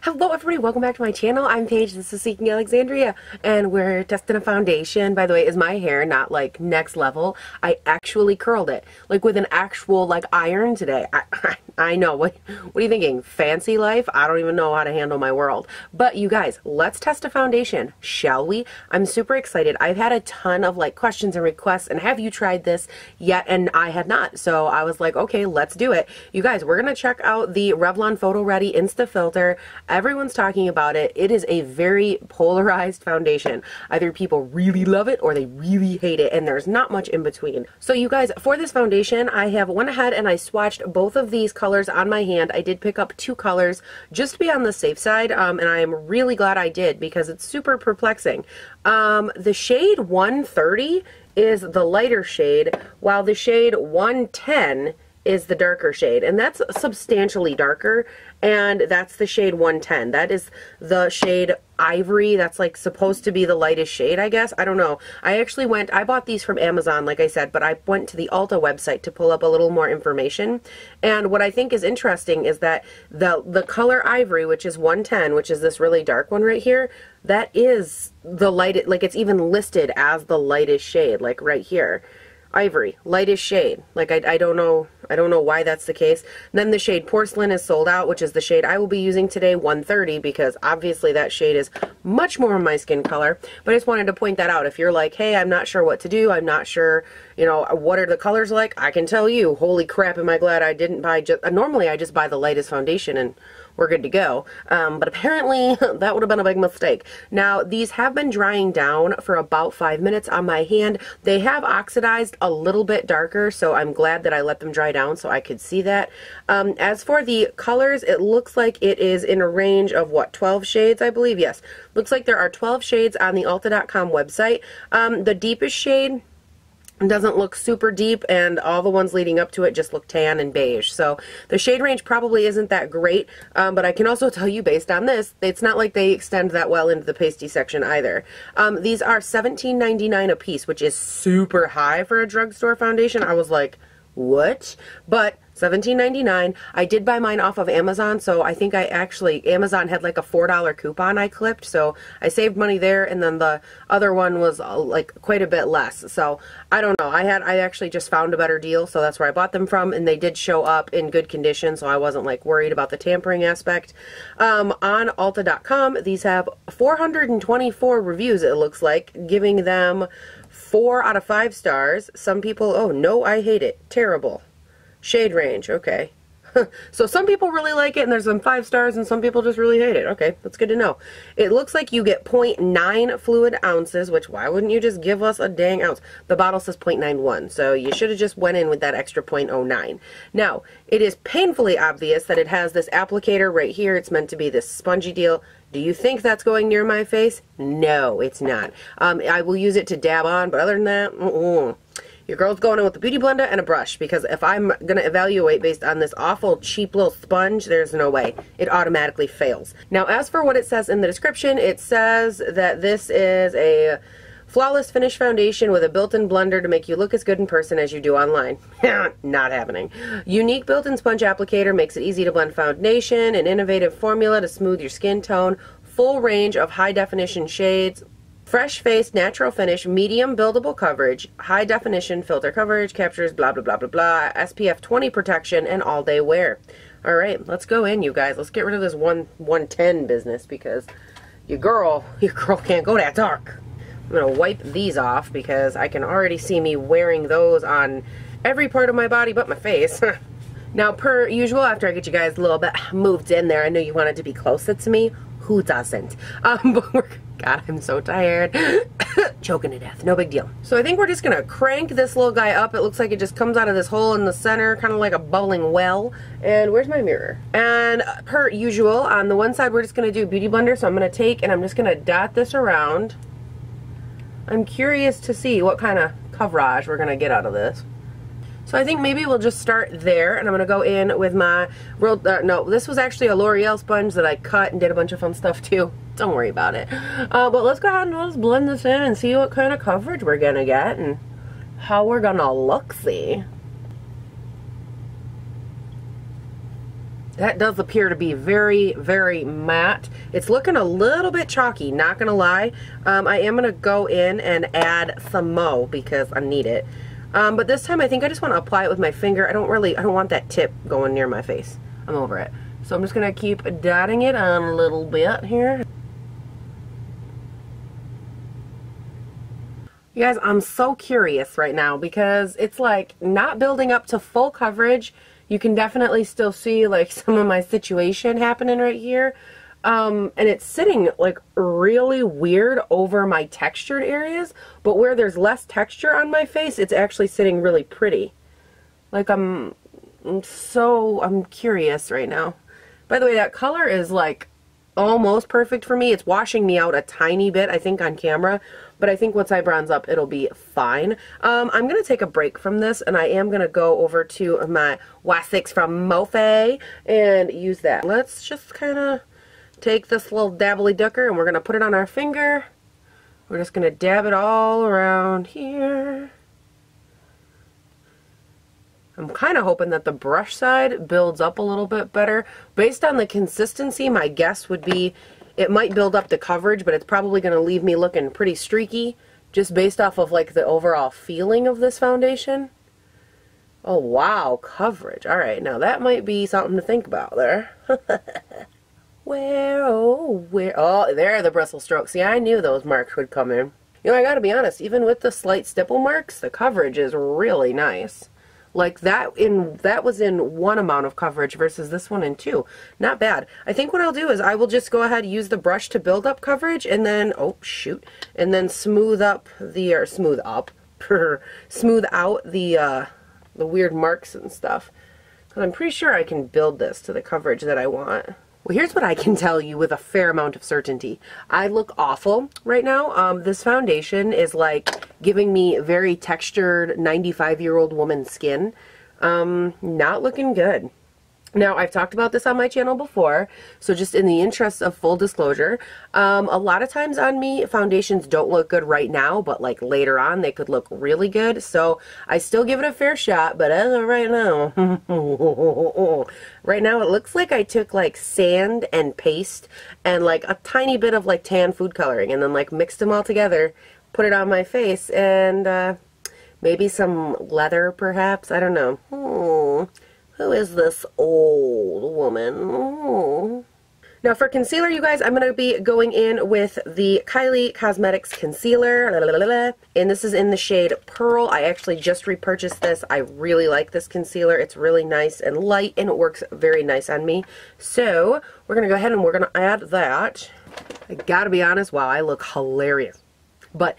Hello everybody, welcome back to my channel. I'm Paige, this is Seeking Alexandria, and we're testing a foundation. By the way, is my hair not like next level? I actually curled it, like with an actual like iron today. I know, what are you thinking? Fancy life? I don't even know how to handle my world. But you guys, let's test a foundation, shall we? I'm super excited. I've had a ton of like questions and requests, and have you tried this yet? And I had not, so I was like, okay, let's do it. You guys, we're gonna check out the Revlon Photo Ready Insta-Filter. Everyone's talking about it. It is a very polarized foundation. Either people really love it or they really hate it, and there's not much in between. So you guys, for this foundation, I have went ahead and I swatched both of these colors on my hand. I did pick up two colors just to be on the safe side, and I am really glad I did because it's super perplexing. The shade 130 is the lighter shade, while the shade 110 is the darker shade, and that's substantially darker, and that's the shade 110. That is the shade Ivory. That's like supposed to be the lightest shade, I guess. I don't know. I bought these from Amazon, like I said, but I went to the Ulta website to pull up a little more information, and what I think is interesting is that the color Ivory, which is 110, which is this really dark one right here, that is the lightest, like it's even listed as the lightest shade, like right here. Ivory, lightest shade. Like I don't know why that's the case. And then the shade Porcelain is sold out, which is the shade I will be using today, 130, because obviously that shade is much more my skin color. But I just wanted to point that out. If you're like, hey, I'm not sure what to do, I'm not sure, you know, what are the colors like, I can tell you, holy crap, am I glad I didn't buy normally I just buy the lightest foundation and we're good to go. But apparently that would have been a big mistake. Now, these have been drying down for about 5 minutes on my hand. They have oxidized a little bit darker, so I'm glad that I let them dry down so I could see that. As for the colors, it looks like it is in a range of, what, 12 shades, I believe? Yes. Looks like there are 12 shades on the Ulta.com website. The deepest shade doesn't look super deep, and all the ones leading up to it just look tan and beige. So the shade range probably isn't that great, but I can also tell you based on this, it's not like they extend that well into the pasty section either. These are $17.99 a piece, which is super high for a drugstore foundation. I was like, what? But $17.99. I did buy mine off of Amazon, so I think Amazon had like a $4 coupon I clipped, so I saved money there, and then the other one was like quite a bit less. So I don't know. I actually just found a better deal, so that's where I bought them from, and they did show up in good condition, so I wasn't like worried about the tampering aspect. On Ulta.com, these have 424 reviews, it looks like, giving them 4 out of 5 stars. Some people, oh no, I hate it. Terrible. Shade range, okay. So some people really like it, and there's some 5 stars, and some people just really hate it. Okay, that's good to know. It looks like you get 0.9 fluid ounces, which why wouldn't you just give us a dang ounce? The bottle says 0.91, so you should have just went in with that extra 0.09. Now, it is painfully obvious that it has this applicator right here. It's meant to be this spongy deal. Do you think that's going near my face? No, it's not. I will use it to dab on, but other than that, Your girl's going in with a beauty blender and a brush, because if I'm going to evaluate based on this awful cheap little sponge, there's no way. It automatically fails. Now, as for what it says in the description, it says that this is a flawless finish foundation with a built-in blender to make you look as good in person as you do online. Not happening. Unique built-in sponge applicator makes it easy to blend foundation, an innovative formula to smooth your skin tone, full range of high-definition shades, fresh face, natural finish, medium buildable coverage, high definition filter coverage, captures blah blah blah blah blah, SPF 20 protection, and all day wear. Alright, let's go in, you guys. Let's get rid of this 110 business, because your girl can't go that dark. I'm gonna wipe these off because I can already see me wearing those on every part of my body but my face. Now, per usual, after I get you guys a little bit moved in there, I know you wanted to be closer to me. Who doesn't? But God, I'm so tired. Choking to death. No big deal. So I think we're just going to crank this little guy up. It looks like it just comes out of this hole in the center, kind of like a bubbling well. And where's my mirror? And per usual, on the one side, we're just going to do Beauty Blender. So I'm going to take and I'm just going to dot this around. I'm curious to see what kind of coverage we're going to get out of this. So I think maybe we'll just start there, and I'm going to go in with my, no, this was actually a L'Oreal sponge that I cut and did a bunch of fun stuff too. Don't worry about it. But let's go ahead and let's blend this in and see what kind of coverage we're going to get and how we're going to look-see. That does appear to be very, very matte. It's looking a little bit chalky, not gonna lie. I am gonna go in and add some mo because I need it. But this time I think I just want to apply it with my finger. I don't want that tip going near my face. I'm over it. So I'm just gonna keep dotting it on a little bit here. You guys, I'm so curious right now because it's like not building up to full coverage. You can definitely still see like some of my situation happening right here. And it's sitting like really weird over my textured areas, but where there's less texture on my face, it's actually sitting really pretty. Like I'm curious right now. By the way, that color is like almost perfect for me. It's washing me out a tiny bit, I think, on camera, but I think once I bronze up, it'll be fine. I'm going to take a break from this, and I am going to go over to my Y6 from Mophie and use that. Let's just kind of take this little dabbly ducker, and we're going to put it on our finger. We're just going to dab it all around here. I'm kind of hoping that the brush side builds up a little bit better. Based on the consistency, my guess would be it might build up the coverage, but it's probably going to leave me looking pretty streaky, just based off of like the overall feeling of this foundation. Oh wow, coverage. Alright, now that might be something to think about there. Where, oh, there are the bristle strokes. See, I knew those marks would come in. You know, I gotta be honest, even with the slight stipple marks, the coverage is really nice. Like that was in one amount of coverage versus this one in two. Not bad. I think what I'll do is I will just go ahead and use the brush to build up coverage and then, oh shoot, and then smooth out the weird marks and stuff. Because I'm pretty sure I can build this to the coverage that I want. Well, here's what I can tell you with a fair amount of certainty. I look awful right now. This foundation is like giving me very textured 95-year-old woman skin. Not looking good. Now, I've talked about this on my channel before, so just in the interest of full disclosure, a lot of times on me, foundations don't look good right now, but like later on, they could look really good. So I still give it a fair shot, but as of right now, it looks like I took like sand and paste and like a tiny bit of like tan food coloring and then like mixed them all together, put it on my face, and maybe some leather perhaps, I don't know. Who is this old woman? Oh. Now for concealer, you guys, I'm going to be going in with the Kylie Cosmetics Concealer. And this is in the shade Pearl. I actually just repurchased this. I really like this concealer. It's really nice and light, and it works very nice on me. So we're going to go ahead and we're going to add that. I gotta be honest, wow, I look hilarious. But,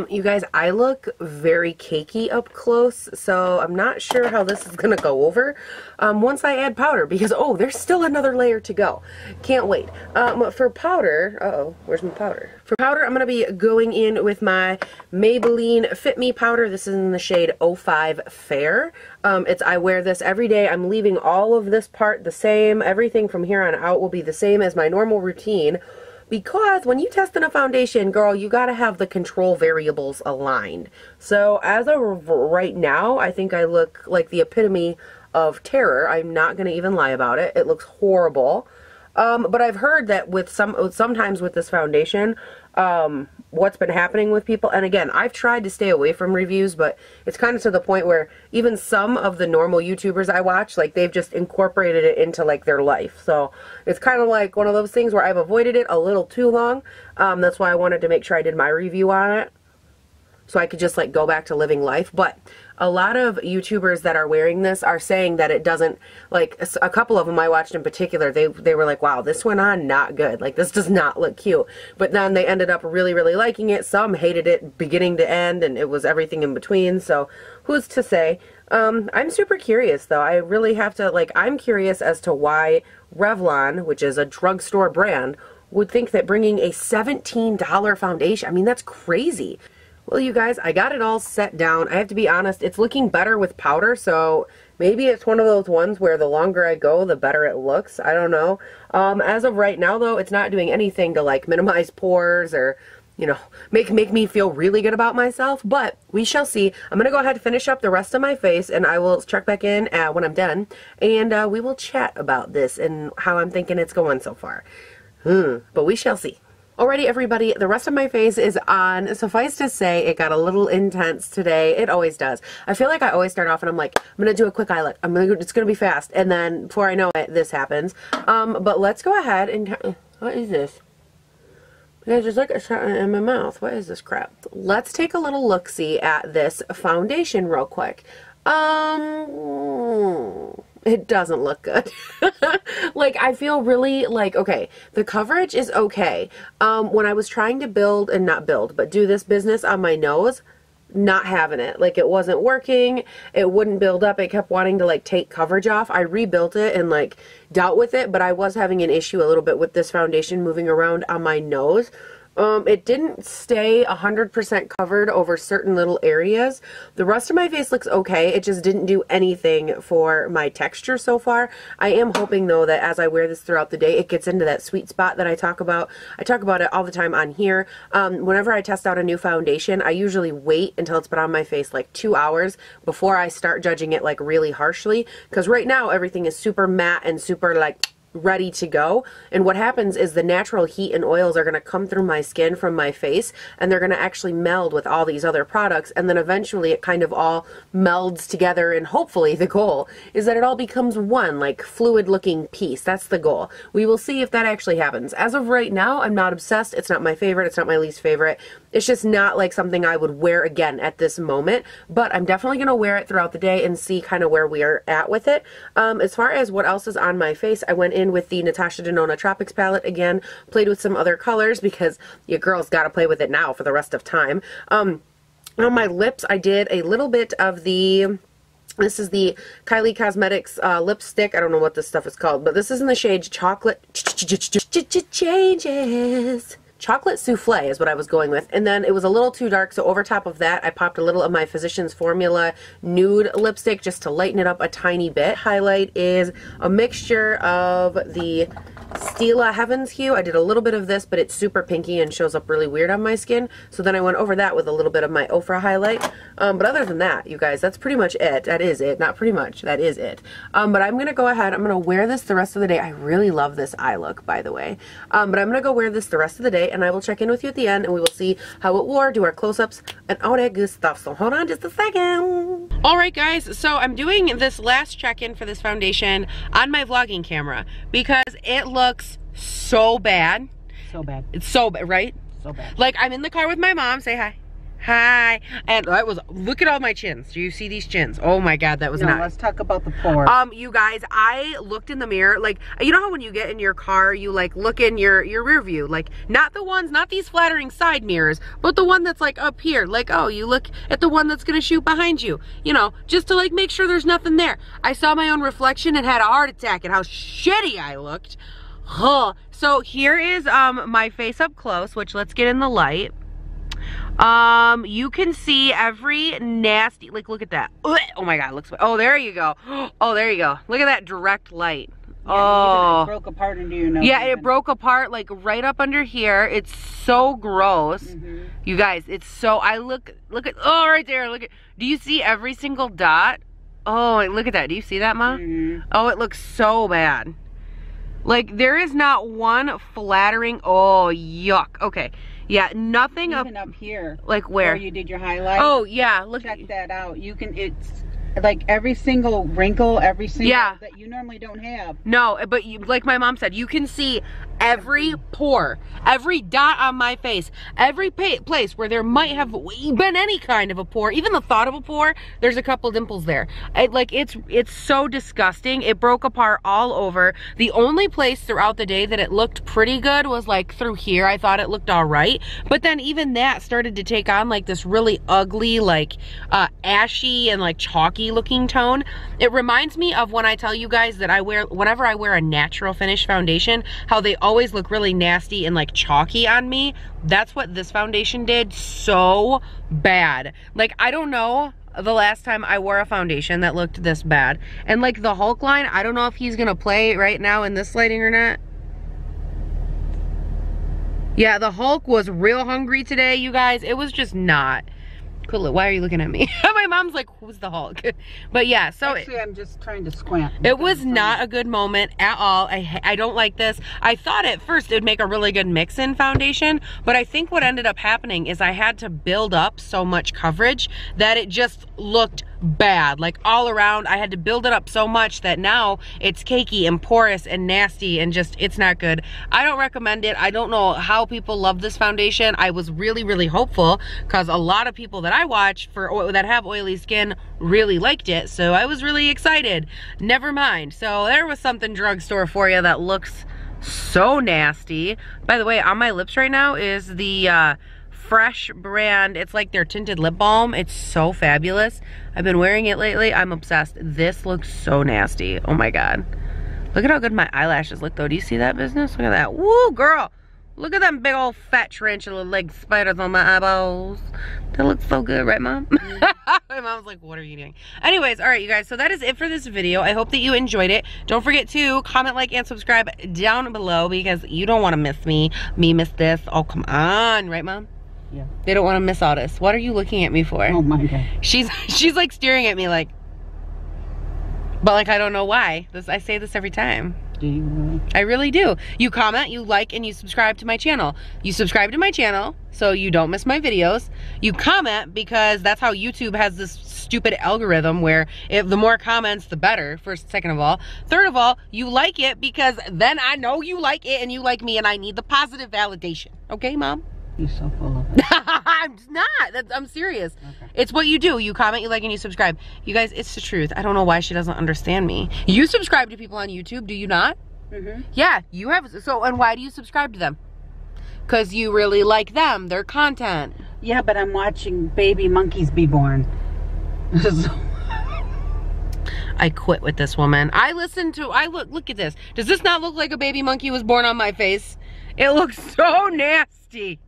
you guys, I look very cakey up close, so I'm not sure how this is going to go over once I add powder, because, oh, there's still another layer to go. Can't wait. For powder, uh-oh, where's my powder? For powder, I'm going to be going in with my Maybelline Fit Me powder. This is in the shade 05 Fair. I wear this every day. I'm leaving all of this part the same. Everything from here on out will be the same as my normal routine. Because when you test in a foundation, girl, you gotta have the control variables aligned. So as of right now, I think I look like the epitome of terror. I'm not gonna even lie about it. It looks horrible. But I've heard that with sometimes with this foundation, what's been happening with people, and again, I've tried to stay away from reviews, but it's kind of to the point where even some of the normal YouTubers I watch, like they've just incorporated it into like their life. So it's kind of like one of those things where I've avoided it a little too long. That's why I wanted to make sure I did my review on it, so I could just like go back to living life. But a lot of YouTubers that are wearing this are saying that it doesn't, like a couple of them I watched in particular, they were like, wow, this went on not good. Like this does not look cute. But then they ended up really, really liking it. Some hated it beginning to end, and it was everything in between. So who's to say? I'm super curious though. I really have to, like, I'm curious as to why Revlon, which is a drugstore brand, would think that bringing a $17 foundation, I mean, that's crazy. Well, you guys, I got it all set down. I have to be honest, it's looking better with powder, so maybe it's one of those ones where the longer I go, the better it looks. I don't know. As of right now, though, it's not doing anything to, like, minimize pores or you know, make me feel really good about myself, but we shall see. I'm gonna go ahead and finish up the rest of my face, and I will check back in when I'm done, and we will chat about this and how I'm thinking it's going so far. But we shall see. Alrighty, everybody, the rest of my face is on. Suffice to say, it got a little intense today. It always does. I feel like I always start off and I'm like, I'm gonna do a quick eye look. It's gonna be fast, and then before I know it, this happens. But let's go ahead and what is this? There's just like a shot in my mouth. What is this crap? Let's take a little look-see at this foundation real quick. It doesn't look good. Like, I feel really like, okay, the coverage is okay. When I was trying to build, and not build, but do this business on my nose, not having it. Like, it wasn't working. It wouldn't build up. It kept wanting to like take coverage off. I rebuilt it and like dealt with it, but I was having an issue a little bit with this foundation moving around on my nose. It didn't stay 100% covered over certain little areas. The rest of my face looks okay. It just didn't do anything for my texture so far. I am hoping though that as I wear this throughout the day, it gets into that sweet spot that I talk about. I talk about it all the time on here. Whenever I test out a new foundation, I usually wait until it's been on my face like 2 hours before I start judging it like really harshly. Because right now everything is super matte and super like ready to go, and what happens is the natural heat and oils are going to come through my skin from my face, and they're going to actually meld with all these other products, and then eventually it kind of all melds together, and hopefully the goal is that it all becomes one like fluid looking piece. That's the goal. We will see if that actually happens. As of right now, I'm not obsessed. It's not my favorite. It's not my least favorite. It's just not like something I would wear again at this moment, but I'm definitely going to wear it throughout the day and see kind of where we are at with it. As far as what else is on my face, I went in with the Natasha Denona Tropics palette again, played with some other colors because your girl's got to play with it now for the rest of time. On my lips, I did a little bit of the... This is the Kylie Cosmetics lipstick. I don't know what this stuff is called, but this is in the shade Chocolate Changes. Chocolate Souffle is what I was going with, and then it was a little too dark, so over top of that I popped a little of my Physicians Formula nude lipstick just to lighten it up a tiny bit. Highlight is a mixture of the Stila Heavens hue. I did a little bit of this, but it's super pinky and shows up really weird on my skin, so then I went over that with a little bit of my Ofra highlight. But other than that, you guys, that's pretty much it. That is it. Not pretty much. That is it. But I'm going to go ahead. I'm going to wear this the rest of the day. I really love this eye look, by the way. But I'm going to go wear this the rest of the day, and I will check in with you at the end, and we will see how it wore, do our close-ups, and all that good stuff. So hold on just a second. Alright guys, so I'm doing this last check-in for this foundation on my vlogging camera because it looks so bad. So bad. It's so bad, right? So bad. Like, I'm in the car with my mom. Say hi. Hi. And that was, look at all my chins. Do you see these chins? Oh my god, that was not. Let's talk about the pores. You guys, I looked in the mirror, like, you know how when you get in your car, you like look in your rear view, like not these flattering side mirrors, but the one that's like up here, like, oh, you look at the one that's gonna shoot behind you, you know, just to like make sure there's nothing there. I saw my own reflection and had a heart attack at how shitty I looked. Huh. So here is my face up close, which let's get in the light. You can see every nasty, like, look at that. Oh my god, looks, oh, there you go. Oh, there you go. Look at that direct light. Yeah, oh, it broke apart into your nose. Yeah, it broke apart like right up under here. It's so gross. You guys, it's so, I look at, oh, right there, look at, do you see every single dot? Oh, look at that. Do you see that, Ma? Oh, it looks so bad. Like, there is not one flattering, oh, yuck. Okay. Yeah, nothing even up here. Like where? Where you did your highlight. Oh, yeah. Look. Check that out. You can, it's like every single wrinkle, every single that you normally don't have. No, but you, like my mom said, you can see every pore, every dot on my face, every place where there might have been any kind of a pore, even the thought of a pore, there's a couple dimples there. It's so disgusting. It broke apart all over. The only place throughout the day that it looked pretty good was like through here. I thought it looked all right, but then even that started to take on like this really ugly, like ashy and like chalky looking tone. It reminds me of when I tell you guys that whenever I wear a natural finish foundation, how they always look really nasty and like chalky on me. That's what this foundation did so bad. Like, I don't know the last time I wore a foundation that looked this bad. And like the Hulk line, I don't know if he's gonna play right now in this lighting or not. Yeah, the Hulk was real hungry today, you guys. It was just not. Cool. Why are you looking at me? My mom's like, who's the Hulk? But yeah, so actually, I'm just trying to squint. It was not a good moment at all. I don't like this. I thought at first it would make a really good mix-in foundation, but I think what ended up happening is I had to build up so much coverage that it just looked bad. Like all around, I had to build it up so much that now it's cakey and porous and nasty and just, it's not good. I don't recommend it. I don't know how people love this foundation. I was really, really hopeful because a lot of people that I watch that have oily skin really liked it, so I was really excited. Never mind. So there was something drugstore for you that looks so nasty. By the way, on my lips right now is the Fresh brand. It's like their tinted lip balm. It's so fabulous. I've been wearing it lately. I'm obsessed. This looks so nasty. Oh my god. Look at how good my eyelashes look though. Do you see that business? Look at that. Woo, girl. Look at them big old fat tarantula leg spiders on my eyeballs. That looks so good, right, Mom? My mom's like, what are you doing? Anyways, all right, you guys, so that is it for this video. I hope that you enjoyed it. Don't forget to comment, like, and subscribe down below because you don't want to miss me miss this. Oh, come on, right, Mom? Yeah. They don't want to miss all this. What are you looking at me for? Oh my god. She's like staring at me like, but like I don't know why. I say this every time. Do you really? I really do. You comment, you like, and you subscribe to my channel. You subscribe to my channel so you don't miss my videos. You comment because that's how YouTube has this stupid algorithm where the more comments, the better, second of all. Third of all, you like it because then I know you like it and you like me and I need the positive validation. Okay, Mom? You're so full of it. I'm not. I'm serious. Okay. It's what you do. You comment, you like, and you subscribe. You guys, it's the truth. I don't know why she doesn't understand me. You subscribe to people on YouTube, do you not? Mm-hmm. Yeah, you have. So, and why do you subscribe to them? Because you really like them, their content. Yeah, but I'm watching baby monkeys be born. I quit with this woman. Look at this. Does this not look like a baby monkey was born on my face? It looks so nasty.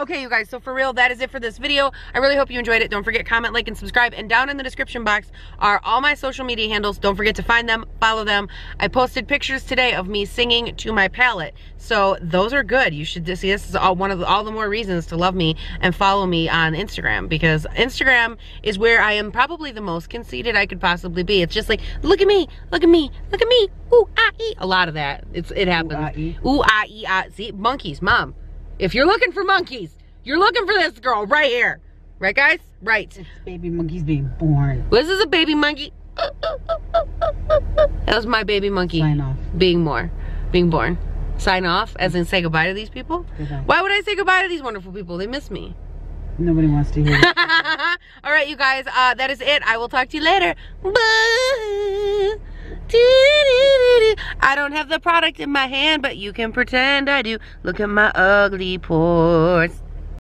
Okay, you guys, so for real, that is it for this video. I really hope you enjoyed it. Don't forget, comment, like, and subscribe. And down in the description box are all my social media handles. Don't forget to find them, follow them. I posted pictures today of me singing to my palette. So those are good. You should see, this is all the more reasons to love me and follow me on Instagram, because Instagram is where I am probably the most conceited I could possibly be. It's just like, look at me, look at me, look at me. Ooh, ah, ee. A lot of that. It happens. Ooh, ah, ee. Ooh, ah, ee, ah. See, monkeys, Mom. If you're looking for monkeys, you're looking for this girl right here. Right, guys? Right. It's baby monkeys being born. This is a baby monkey. That was my baby monkey. Sign off. Being born. Sign off, as in say goodbye to these people? Goodbye. Why would I say goodbye to these wonderful people? They miss me. Nobody wants to hear it. All right, you guys, that is it. I will talk to you later. Bye. I don't have the product in my hand, but you can pretend I do. Look at my ugly pores.